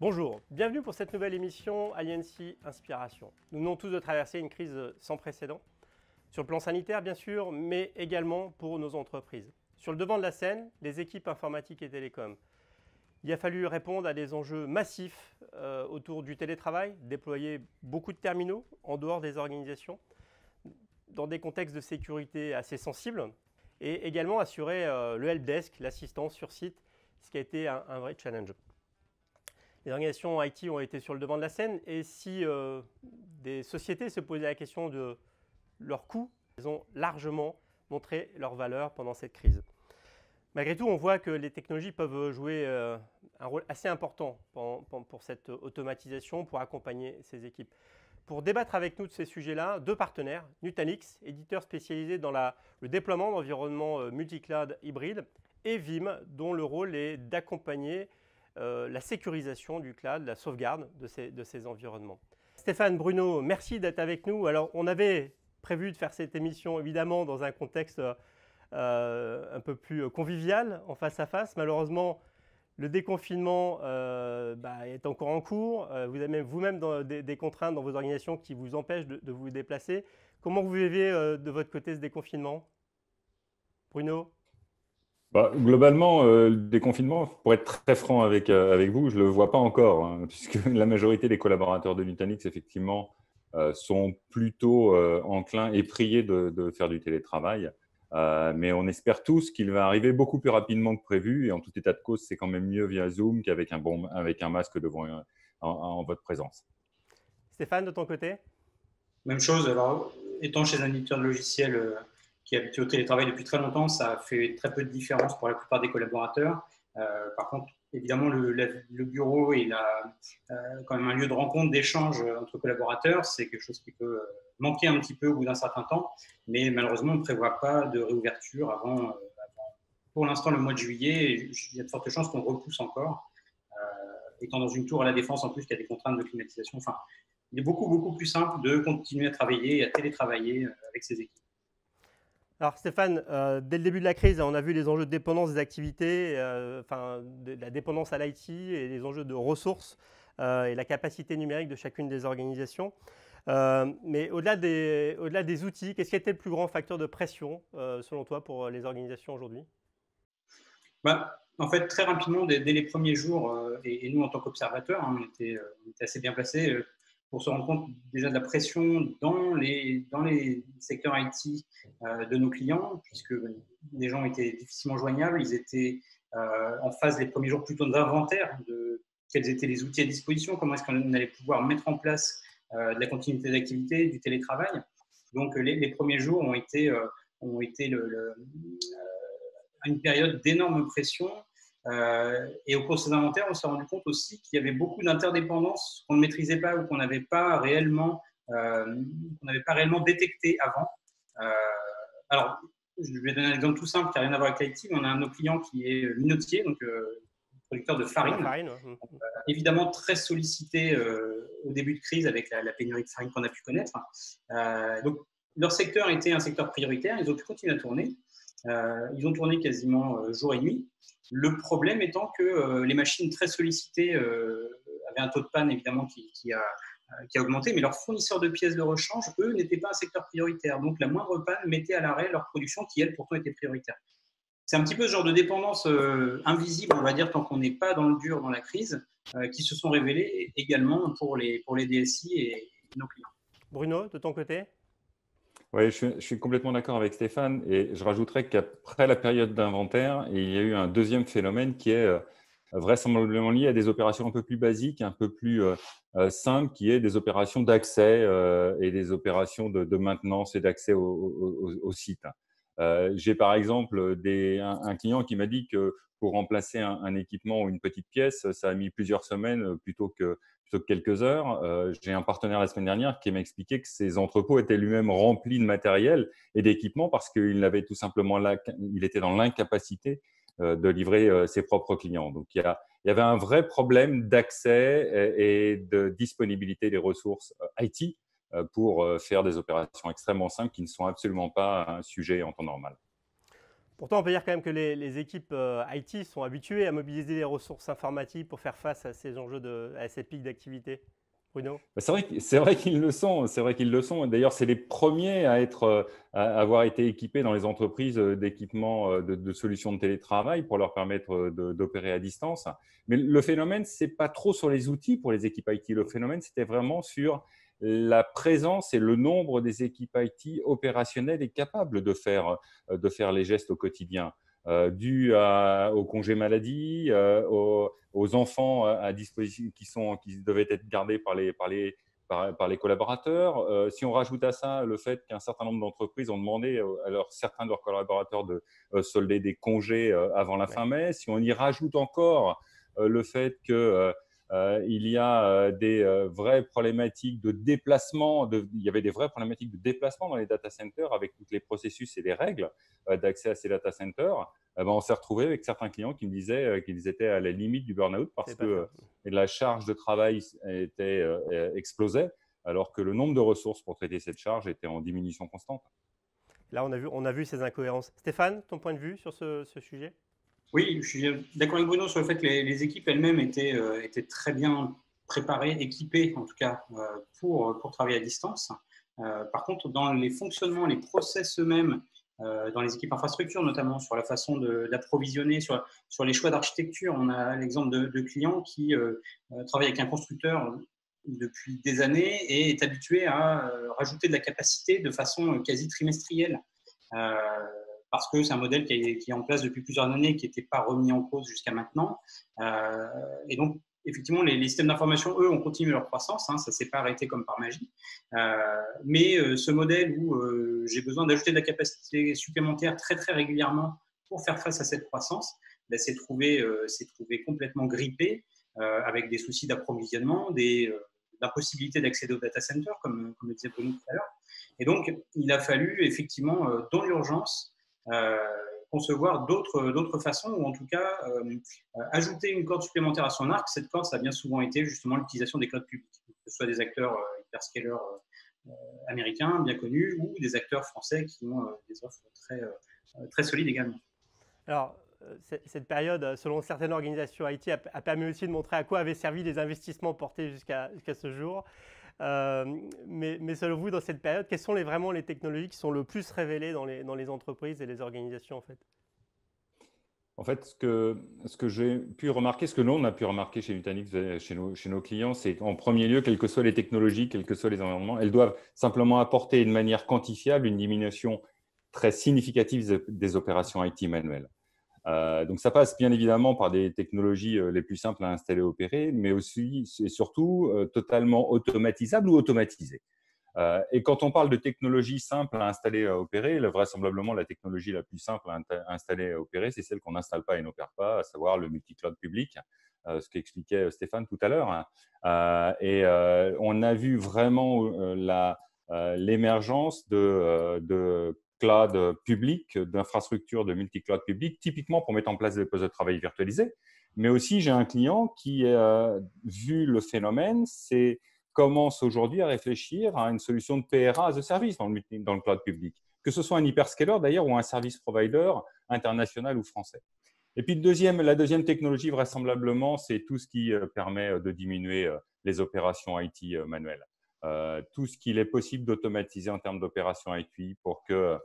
Bonjour, bienvenue pour cette nouvelle émission Aliancy Inspiration. Nous venons tous de traverser une crise sans précédent, sur le plan sanitaire bien sûr, mais également pour nos entreprises. Sur le devant de la scène, les équipes informatiques et télécoms. Il a fallu répondre à des enjeux massifs autour du télétravail, déployer beaucoup de terminaux en dehors des organisations, dans des contextes de sécurité assez sensibles, et également assurer le helpdesk, l'assistance sur site, ce qui a été un vrai challenge. Les organisations IT ont été sur le devant de la scène et si des sociétés se posaient la question de leurs coûts, elles ont largement montré leur valeur pendant cette crise. Malgré tout, on voit que les technologies peuvent jouer un rôle assez important pour cette automatisation, pour accompagner ces équipes. Pour débattre avec nous de ces sujets-là, deux partenaires, Nutanix, éditeur spécialisé dans le déploiement d'environnements multi-cloud hybrides, et Veeam, dont le rôle est d'accompagner la sécurisation du cloud, la sauvegarde de ces environnements. Stéphane, Bruno, merci d'être avec nous. Alors, on avait prévu de faire cette émission évidemment dans un contexte un peu plus convivial, en face à face. Malheureusement, le déconfinement est encore en cours. Vous avez vous-même des contraintes dans vos organisations qui vous empêchent de vous déplacer. Comment vous vivez de votre côté ce déconfinement, Bruno? Globalement, le déconfinement, pour être très franc avec vous, je ne le vois pas encore, hein, puisque la majorité des collaborateurs de Nutanix, effectivement, sont plutôt enclins et priés de faire du télétravail. Mais on espère tous qu'il va arriver beaucoup plus rapidement que prévu. Et en tout état de cause, c'est quand même mieux via Zoom qu'avec avec un masque devant en votre présence. Stéphane, de ton côté? Même chose, alors étant chez un éditeur de logiciels qui est habitué au télétravail depuis très longtemps, ça fait très peu de différence pour la plupart des collaborateurs. Par contre, évidemment, le bureau est quand même un lieu de rencontre, d'échange entre collaborateurs. C'est quelque chose qui peut manquer un petit peu au bout d'un certain temps, mais malheureusement, on ne prévoit pas de réouverture avant pour l'instant, le mois de juillet. Il y a de fortes chances qu'on repousse encore. Étant dans une tour à la Défense, en plus, il y a des contraintes de climatisation. Enfin, il est beaucoup plus simple de continuer à travailler et à télétravailler avec ses équipes. Alors Stéphane, dès le début de la crise, on a vu les enjeux de dépendance des activités, de la dépendance à l'IT et les enjeux de ressources et la capacité numérique de chacune des organisations. Mais au-delà des outils, qu'est-ce qui a été le plus grand facteur de pression, selon toi, pour les organisations aujourd'hui? En fait, très rapidement, dès les premiers jours, et nous, en tant qu'observateurs, hein, on était assez bien placés pour se rendre compte déjà de la pression dans les secteurs IT de nos clients, puisque les gens étaient difficilement joignables. Ils étaient en phase les premiers jours plutôt d'inventaire de quels étaient les outils à disposition, comment est-ce qu'on allait pouvoir mettre en place de la continuité d'activité, du télétravail. Donc, les premiers jours ont été une période d'énorme pression. Et au cours de ces inventaires, on s'est rendu compte aussi qu'il y avait beaucoup d'interdépendances qu'on ne maîtrisait pas ou qu'on n'avait pas réellement détecté avant. Alors, je vais donner un exemple tout simple qui n'a rien à voir avec l'IT, mais on a un de nos clients qui est minotier, donc producteur de farine. Évidemment très sollicité au début de crise avec la pénurie de farine qu'on a pu connaître. Donc, leur secteur était un secteur prioritaire, ils ont pu continuer à tourner. Ils ont tourné quasiment jour et nuit. Le problème étant que les machines très sollicitées avaient un taux de panne évidemment qui a augmenté, mais leurs fournisseurs de pièces de rechange, eux, n'étaient pas un secteur prioritaire. Donc la moindre panne mettait à l'arrêt leur production qui, elle, pourtant était prioritaire. C'est un petit peu ce genre de dépendance invisible, on va dire, tant qu'on n'est pas dans le dur, dans la crise, qui se sont révélées également pour les DSI et nos clients. Bruno, de ton côté? Oui, je suis complètement d'accord avec Stéphane et je rajouterais qu'après la période d'inventaire, il y a eu un deuxième phénomène qui est vraisemblablement lié à des opérations un peu plus basiques, un peu plus simples, qui est des opérations d'accès et des opérations de maintenance et d'accès au site. J'ai par exemple un client qui m'a dit que pour remplacer un équipement ou une petite pièce, ça a mis plusieurs semaines plutôt que quelques heures. J'ai un partenaire la semaine dernière qui m'a expliqué que ses entrepôts étaient lui-même remplis de matériel et d'équipements parce qu'il avait tout simplement il était dans l'incapacité de livrer ses propres clients. Donc, il y avait un vrai problème d'accès et de disponibilité des ressources IT pour faire des opérations extrêmement simples qui ne sont absolument pas un sujet en temps normal. Pourtant, on peut dire quand même que les équipes IT sont habituées à mobiliser les ressources informatiques pour faire face à ces enjeux, à ces pics d'activité. Bruno? C'est vrai qu'ils le sont. C'est vrai qu'ils le sont. D'ailleurs, c'est les premiers à avoir été équipés dans les entreprises d'équipements de solutions de télétravail pour leur permettre d'opérer à distance. Mais le phénomène, c'est pas trop sur les outils pour les équipes IT. Le phénomène, c'était vraiment sur la présence et le nombre des équipes IT opérationnelles et capables de faire les gestes au quotidien, dû au congé maladie, aux enfants à disposition qui devaient être gardés par les collaborateurs. Si on rajoute à ça le fait qu'un certain nombre d'entreprises ont demandé à certains de leurs collaborateurs de solder des congés avant la fin mai, si on y rajoute encore le fait que il y a des vraies problématiques de déplacement, il y avait des vraies problématiques de déplacement dans les data centers avec tous les processus et les règles d'accès à ces data centers. On s'est retrouvé avec certains clients qui me disaient qu'ils étaient à la limite du burn-out parce que la charge de travail explosait, alors que le nombre de ressources pour traiter cette charge était en diminution constante. Là, on a vu ces incohérences. Stéphane, ton point de vue sur ce sujet? Oui, je suis d'accord avec Bruno sur le fait que les équipes elles-mêmes étaient très bien préparées, équipées en tout cas, pour travailler à distance. Par contre, dans les fonctionnements, les process eux-mêmes, dans les équipes infrastructures, notamment sur la façon d'approvisionner, sur les choix d'architecture. On a l'exemple de clients qui travaillent avec un constructeur depuis des années et est habitué à rajouter de la capacité de façon quasi trimestrielle. Parce que c'est un modèle qui est en place depuis plusieurs années et qui n'était pas remis en cause jusqu'à maintenant. Et donc, effectivement, les systèmes d'information, eux, ont continué leur croissance. Ça ne s'est pas arrêté comme par magie. Mais ce modèle où j'ai besoin d'ajouter de la capacité supplémentaire très, très régulièrement pour faire face à cette croissance, s'est trouvé complètement grippé avec des soucis d'approvisionnement, l'impossibilité d'accéder au data center, comme le disait Bruno tout à l'heure. Et donc, il a fallu effectivement, dans l'urgence, concevoir d'autres façons, ou en tout cas ajouter une corde supplémentaire à son arc. Cette corde, ça a bien souvent été justement l'utilisation des clouds publics, que ce soit des acteurs hyperscalers américains bien connus ou des acteurs français qui ont des offres très solides également. Alors, cette période, selon certaines organisations IT, a permis aussi de montrer à quoi avaient servi les investissements portés jusqu'à ce jour. Mais selon vous, dans cette période, quelles sont vraiment les technologies qui sont le plus révélées dans les entreprises et les organisations en fait? En fait, ce que j'ai pu remarquer, ce que nous, on a pu remarquer chez Nutanix, chez nos clients, c'est qu'en premier lieu, quelles que soient les technologies, quels que soient les environnements, elles doivent simplement apporter de manière quantifiable une diminution très significative des opérations IT manuelles. Donc, ça passe bien évidemment par des technologies les plus simples à installer et opérer, mais aussi et surtout totalement automatisables ou automatisées. Et quand on parle de technologie simple à installer et à opérer, vraisemblablement la technologie la plus simple à installer et à opérer, c'est celle qu'on n'installe pas et n'opère pas, à savoir le multi-cloud public, ce qu'expliquait Stéphane tout à l'heure. On a vu vraiment l'émergence de cloud public, d'infrastructures de multi-cloud public, typiquement pour mettre en place des postes de travail virtualisés. Mais aussi, j'ai un client qui a vu le phénomène, commence aujourd'hui à réfléchir à une solution de PRA as a service dans le cloud public, que ce soit un hyperscaler d'ailleurs ou un service provider international ou français. Et puis la deuxième technologie, vraisemblablement, c'est tout ce qui permet de diminuer les opérations IT manuelles. Tout ce qu'il est possible d'automatiser en termes d'opérations IT pour que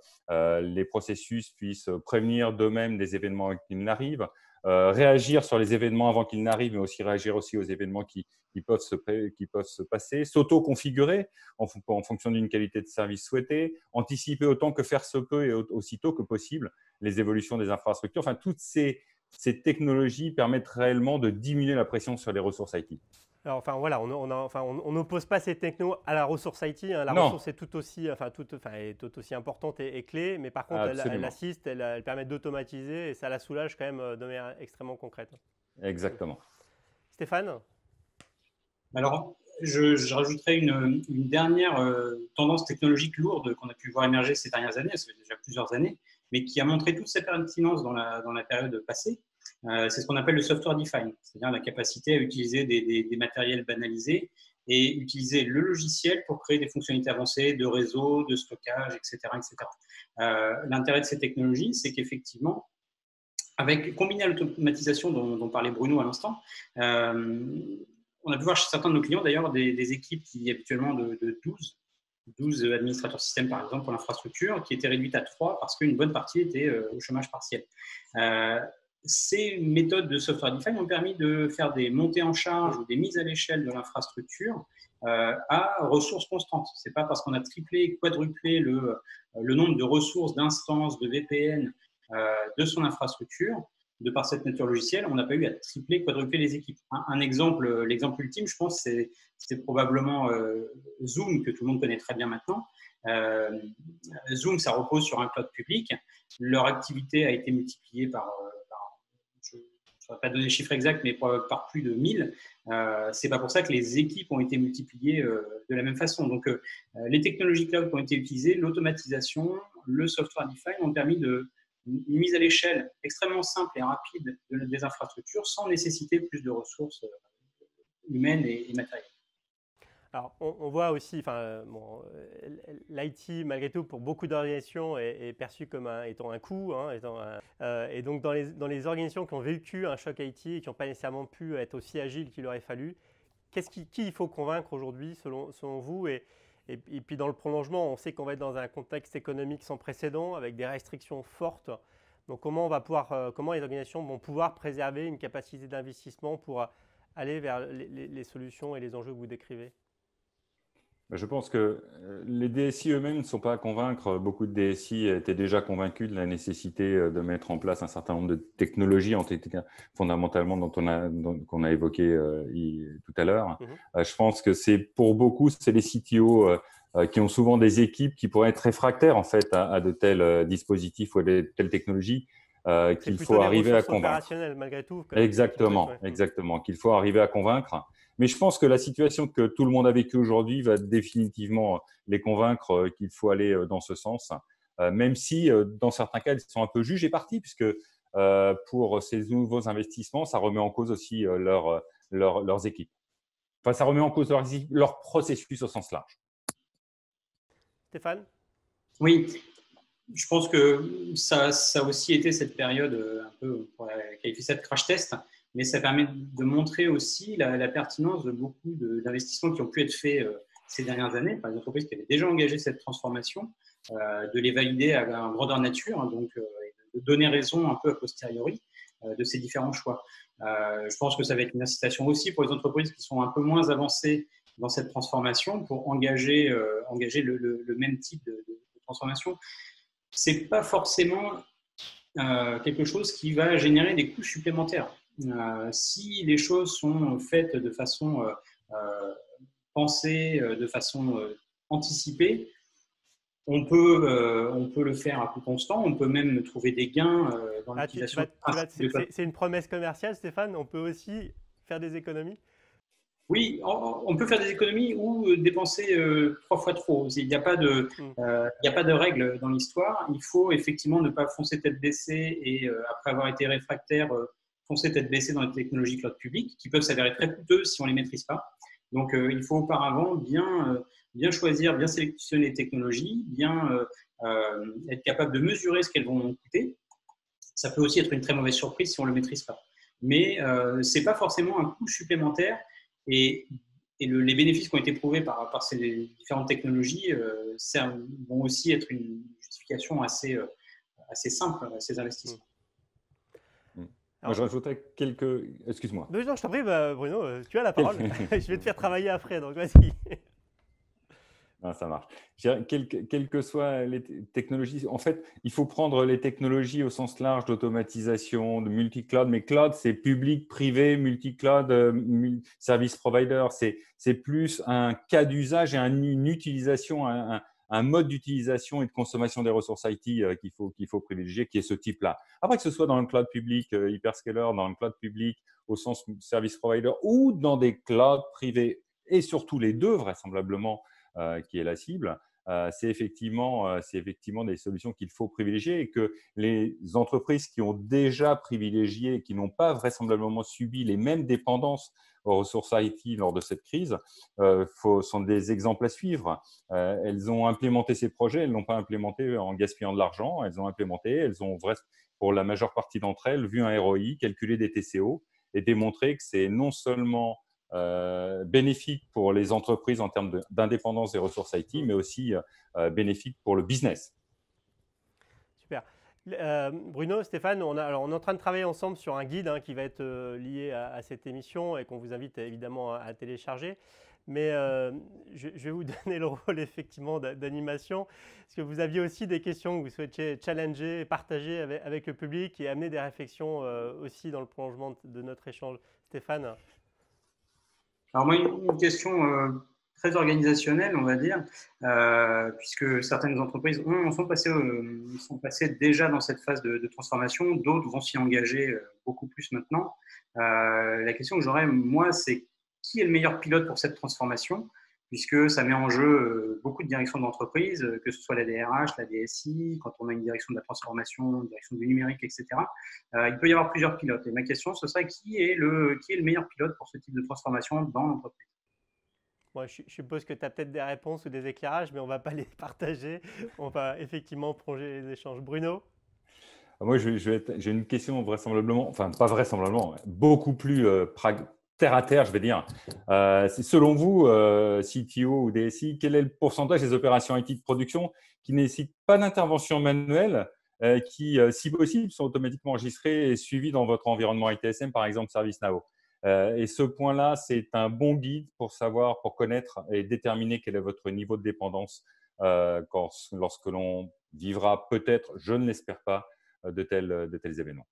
les processus puissent prévenir d'eux-mêmes des événements qui n'arrivent, réagir sur les événements avant qu'ils n'arrivent, mais aussi réagir aussi aux événements qui peuvent se passer, s'auto-configurer en fonction d'une qualité de service souhaitée, anticiper autant que faire se peut et aussitôt que possible les évolutions des infrastructures. Enfin, toutes ces technologies permettent réellement de diminuer la pression sur les ressources IT. Alors, voilà, on n'oppose pas ces technos à la ressource IT. La ressource est tout aussi importante et clé, mais par contre, elle assiste, elle permet d'automatiser et ça la soulage quand même de manière extrêmement concrète. Exactement. Stéphane? Alors, je rajouterais une dernière tendance technologique lourde qu'on a pu voir émerger ces dernières années, ça fait déjà plusieurs années, mais qui a montré toute sa pertinence dans la période passée. C'est ce qu'on appelle le software defined, c'est-à-dire la capacité à utiliser des matériels banalisés et utiliser le logiciel pour créer des fonctionnalités avancées de réseau, de stockage, etc. etc. L'intérêt de ces technologies, c'est qu'effectivement, combiné à l'automatisation dont parlait Bruno à l'instant, on a pu voir chez certains de nos clients d'ailleurs des équipes qui habituellement de 12 administrateurs système par exemple pour l'infrastructure, qui étaient réduites à 3 parce qu'une bonne partie était au chômage partiel. Ces méthodes de software defined ont permis de faire des montées en charge ou des mises à l'échelle de l'infrastructure à ressources constantes. Ce n'est pas parce qu'on a triplé, quadruplé le nombre de ressources, d'instances, de VPN de son infrastructure, de par cette nature logicielle, on n'a pas eu à tripler, quadrupler les équipes. Un exemple, l'exemple ultime, je pense, c'est probablement Zoom, que tout le monde connaît très bien maintenant. Zoom, ça repose sur un cloud public. Leur activité a été multipliée par je ne saurais pas donner le chiffre exact, mais par plus de 1000. Ce n'est pas pour ça que les équipes ont été multipliées de la même façon. Donc, les technologies cloud qui ont été utilisées, l'automatisation, le software defined ont permis une mise à l'échelle extrêmement simple et rapide des infrastructures sans nécessiter plus de ressources humaines et matérielles. Alors, on voit aussi, l'IT, malgré tout, pour beaucoup d'organisations, est perçu comme étant un coût. Et donc, dans les organisations qui ont vécu un choc IT et qui n'ont pas nécessairement pu être aussi agiles qu'il aurait fallu, qui il faut convaincre aujourd'hui, selon vous et puis, dans le prolongement, on sait qu'on va être dans un contexte économique sans précédent, avec des restrictions fortes. Donc, comment les organisations vont pouvoir préserver une capacité d'investissement pour aller vers les solutions et les enjeux que vous décrivez? Je pense que les DSI eux-mêmes ne sont pas à convaincre. Beaucoup de DSI étaient déjà convaincus de la nécessité de mettre en place un certain nombre de technologies, fondamentalement qu'on a évoqué tout à l'heure. Je pense que pour beaucoup, c'est les CTO qui ont souvent des équipes qui pourraient être réfractaires en fait à de tels dispositifs ou à de telles technologies qu'il faut arriver à convaincre. Malgré tout. Exactement, qu'il faut arriver à convaincre. Mais je pense que la situation que tout le monde a vécue aujourd'hui va définitivement les convaincre qu'il faut aller dans ce sens, même si dans certains cas, ils sont un peu jugés partis, puisque pour ces nouveaux investissements, ça remet en cause aussi leurs équipes. Enfin, ça remet en cause leur processus au sens large. Stéphane ? Oui, je pense que ça a aussi été cette période un peu, on pourrait qualifier ça de crash test, mais ça permet de montrer aussi la pertinence de beaucoup d'investissements qui ont pu être faits ces dernières années par les entreprises qui avaient déjà engagé cette transformation, de les valider à grandeur nature, donc de donner raison un peu a posteriori de ces différents choix. Je pense que ça va être une incitation aussi pour les entreprises qui sont un peu moins avancées dans cette transformation pour engager le même type de transformation. Ce n'est pas forcément quelque chose qui va générer des coûts supplémentaires. Si les choses sont faites de façon pensée, de façon anticipée, on peut le faire à coût constant, on peut même trouver des gains dans l'utilisation. C'est une promesse commerciale, Stéphane, on peut aussi faire des économies? Oui, on peut faire des économies ou dépenser 3 fois trop. Il n'y a pas de règle dans l'histoire. Il faut effectivement ne pas foncer tête baissée et après avoir été réfractaire, foncer tête baissée dans les technologies cloud publiques qui peuvent s'avérer très coûteuses si on ne les maîtrise pas. Donc, il faut auparavant bien choisir, bien sélectionner les technologies, bien être capable de mesurer ce qu'elles vont coûter. Ça peut aussi être une très mauvaise surprise si on ne le maîtrise pas. Mais ce n'est pas forcément un coût supplémentaire. Et les bénéfices qui ont été prouvés par ces différentes technologies vont aussi être une justification assez simple à ces investissements. Moi, je rajouterais quelques… Excuse-moi. Non, je t'en prie, Bruno, tu as la parole. Je vais te faire travailler après, donc vas-y. Non, ça marche. Quelles que soient les technologies, en fait, il faut prendre les technologies au sens large d'automatisation, de multi-cloud. Mais cloud, c'est public, privé, multi-cloud, service provider. C'est plus un cas d'usage et une utilisation, un mode d'utilisation et de consommation des ressources IT qu'il faut privilégier, qui est ce type-là. Après, que ce soit dans le cloud public, hyperscaler, dans le cloud public au sens service provider ou dans des clouds privés, et surtout les deux, vraisemblablement, qui est la cible, c'est effectivement des solutions qu'il faut privilégier et que les entreprises qui ont déjà privilégié, qui n'ont pas vraisemblablement subi les mêmes dépendances aux ressources IT lors de cette crise, sont des exemples à suivre. Elles ont implémenté ces projets, elles ne l'ont pas implémenté en gaspillant de l'argent, elles ont implémenté, elles ont, pour la majeure partie d'entre elles, vu un ROI, calculé des TCO et démontré que c'est non seulement bénéfique pour les entreprises en termes d'indépendance des ressources IT, mais aussi bénéfique pour le business. Super. Bruno, Stéphane, on est en train de travailler ensemble sur un guide qui va être lié à cette émission et qu'on vous invite évidemment à télécharger. Mais je vais vous donner le rôle effectivement d'animation, parce que vous aviez aussi des questions que vous souhaitiez challenger, partager avec le public et amener des réflexions aussi dans le prolongement de notre échange. Stéphane? Alors moi, une question très organisationnelle, on va dire, puisque certaines entreprises sont passées déjà dans cette phase de transformation, d'autres vont s'y engager beaucoup plus maintenant. La question que j'aurais, moi, c'est qui est le meilleur pilote pour cette transformation, puisque ça met en jeu beaucoup de directions d'entreprise, que ce soit la DRH, la DSI, quand on a une direction de la transformation, une direction du numérique, etc. Il peut y avoir plusieurs pilotes. Et ma question, ce serait qui est le meilleur pilote pour ce type de transformation dans l'entreprise? Moi, je suppose que tu as peut-être des réponses ou des éclairages, mais on ne va pas les partager. On va effectivement prolonger les échanges. Bruno? Moi, j'ai une question vraisemblablement, enfin pas vraisemblablement, beaucoup plus terre à terre, je vais dire. Selon vous, CTO ou DSI, quel est le pourcentage des opérations IT de production qui ne nécessitent pas d'intervention manuelle, qui, si possible, sont automatiquement enregistrées et suivies dans votre environnement ITSM, par exemple ServiceNow? Et ce point-là, c'est un bon guide pour savoir, pour connaître et déterminer quel est votre niveau de dépendance lorsque l'on vivra peut-être, je ne l'espère pas, de tels événements.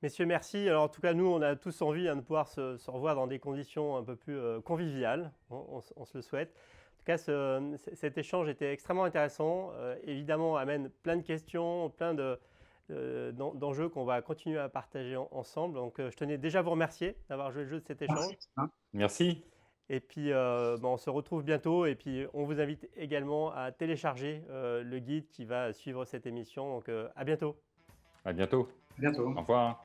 Messieurs, merci. Alors, en tout cas, nous, on a tous envie de pouvoir se revoir dans des conditions un peu plus conviviales. On se le souhaite. En tout cas, cet échange était extrêmement intéressant. Évidemment, amène plein de questions, plein d'enjeux qu'on va continuer à partager ensemble. Donc, je tenais déjà à vous remercier d'avoir joué le jeu de cet échange. Merci. Et puis, on se retrouve bientôt. Et puis, on vous invite également à télécharger le guide qui va suivre cette émission. Donc, à bientôt. À bientôt. À bientôt. Au revoir.